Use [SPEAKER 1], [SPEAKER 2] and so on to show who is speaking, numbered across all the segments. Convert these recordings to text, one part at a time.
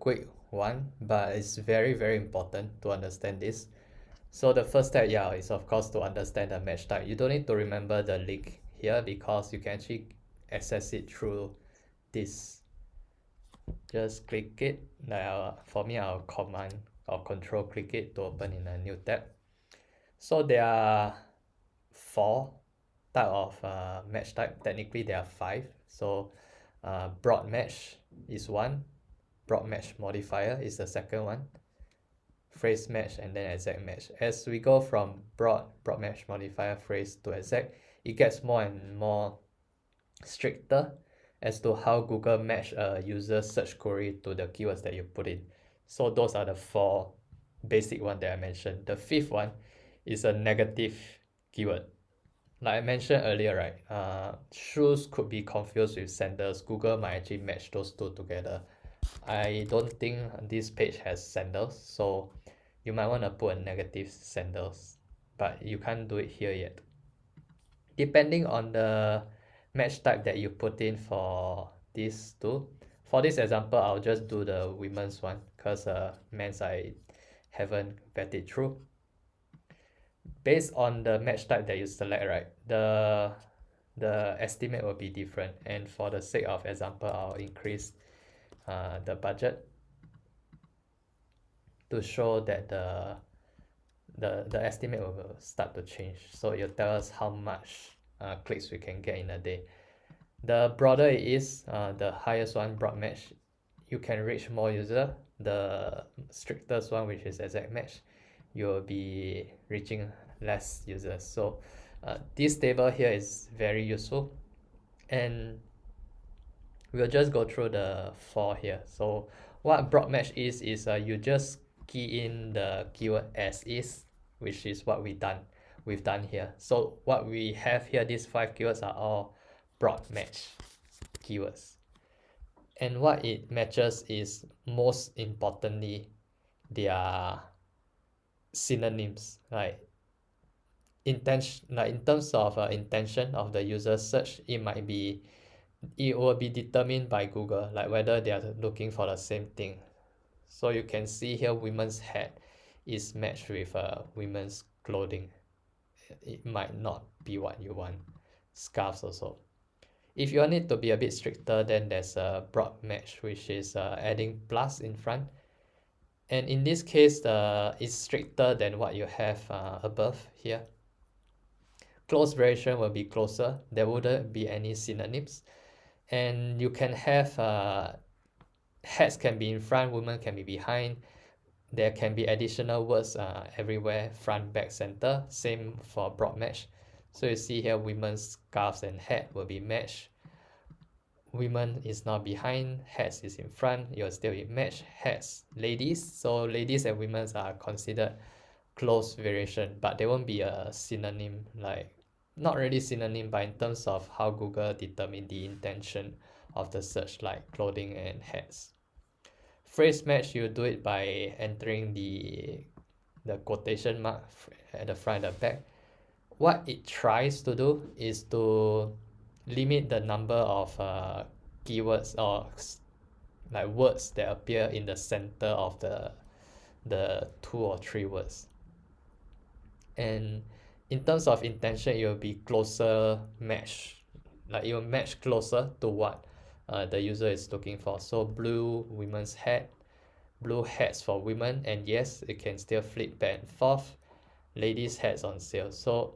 [SPEAKER 1] quick one, but it's very, very important to understand this. So the first step, yeah, is of course to understand the match type. You don't need to remember the link here because you can actually access it through this. Just click it. Now, for me, I'll command or control click it to open in a new tab. So there are four type of match type. Technically, there are five. So broad match is one. Broad match modifier is the second one. Phrase match and then exact match. As we go from broad match modifier, phrase to exact, it gets more and more stricter as to how Google match a user search query to the keywords that you put in. So those are the four basic one that I mentioned. The fifth one is a negative keyword. Like I mentioned earlier, right? Shoes could be confused with sandals. Google might actually match those two together. I don't think this page has sandals, so you might want to put a negative sandals, but you can't do it here yet. Depending on the match type that you put in for these two. For this example, I'll just do the women's one because men's I haven't vetted through. Based on the match type that you select, right, the estimate will be different. And for the sake of example, I'll increase the budget to show that the estimate will start to change. So it'll tell us how much clicks we can get in a day. The broader it is, the highest one, broad match, you can reach more user. The strictest one, which is exact match, you will be reaching less users. So this table here is very useful, and we'll just go through the four here. So what broad match is you just key in the keyword as is, which is what we've done here. So what we have here, these five keywords are all broad match keywords, and what it matches is, most importantly, their synonyms. Like intention, like in terms of intention of the user search, it will be determined by Google, like whether they are looking for the same thing. So you can see here, women's hat is matched with women's clothing. It might not be what you want. Scarves also. If you want it to be a bit stricter, then there's a broad match, which is adding plus in front. And in this case, it's stricter than what you have above here. Close variation will be closer. There wouldn't be any synonyms. And you can have hats can be in front, women can be behind. There can be additional words everywhere, front, back, center. Same for broad match. So you see here, women's scarves and hat will be matched. Women is now behind, hats is in front, you'll still be matched. Hats, ladies. So ladies and women are considered close variation, but there won't be a synonym, like not really synonym, but in terms of how Google determine the intention of the search, like clothing and hats. Phrase match, you do it by entering the quotation mark at the front and the back. What it tries to do is to limit the number of keywords or like words that appear in the center of the two or three words. And in terms of intention, it will be closer match, like it will match closer to what the user is looking for. So blue women's hat, blue hats for women, and yes, it can still flip back and forth. Ladies hats on sale. So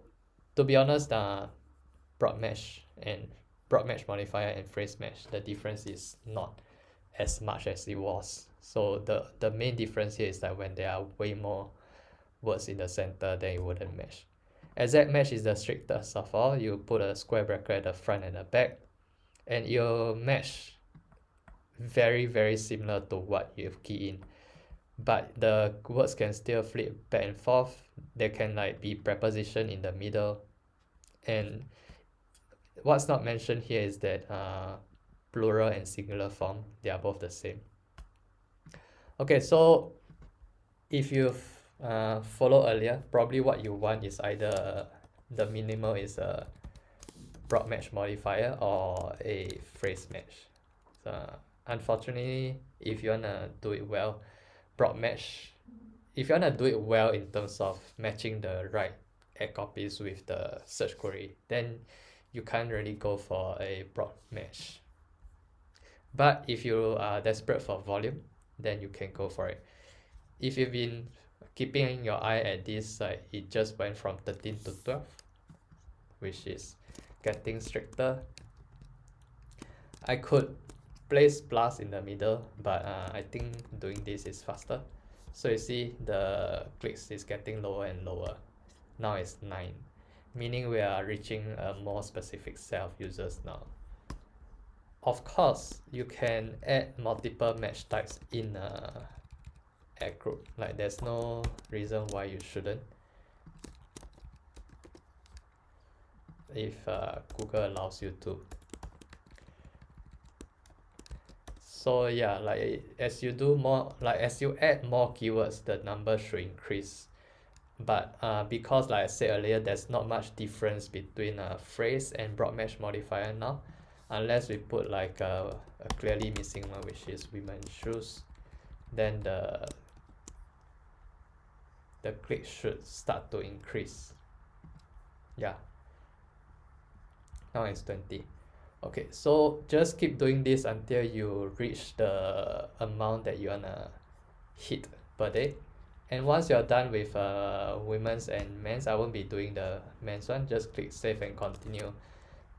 [SPEAKER 1] to be honest, broad match modifier and phrase match, the difference is not as much as it was. So the main difference here is that when there are way more words in the center, then it wouldn't match. Exact match is the strictest of all. You put a square bracket at the front and the back, and you'll match very, very similar to what you've keyed in, but the words can still flip back and forth. There can like be preposition in the middle, and what's not mentioned here is that plural and singular form, they are both the same. Okay, so if you've followed earlier, probably what you want is either the minimal is a broad match modifier or a phrase match. So unfortunately, if you wanna do it well, broad match, if you wanna do it well in terms of matching the right ad copies with the search query, then you can't really go for a broad match. But if you are desperate for volume, then you can go for it. If you've been keeping your eye at this, like it just went from 13 to 12, which is getting stricter. I could place plus in the middle, but I think doing this is faster. So you see the clicks is getting lower and lower. Now it's 9, meaning we are reaching a more specific set of users now. Of course, you can add multiple match types in a ad group. Like there's no reason why you shouldn't. If Google allows you to. So yeah, like as you do more, like as you add more keywords, the number should increase. But because like I said earlier, there's not much difference between a phrase and broad match modifier now, unless we put like a clearly missing one, which is women's shoes, then the click should start to increase. Yeah, now it's 20. Okay, so just keep doing this until you reach the amount that you wanna hit per day. And once you're done with women's and men's, I won't be doing the men's one, just click save and continue.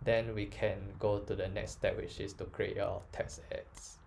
[SPEAKER 1] Then we can go to the next step, which is to create your text ads.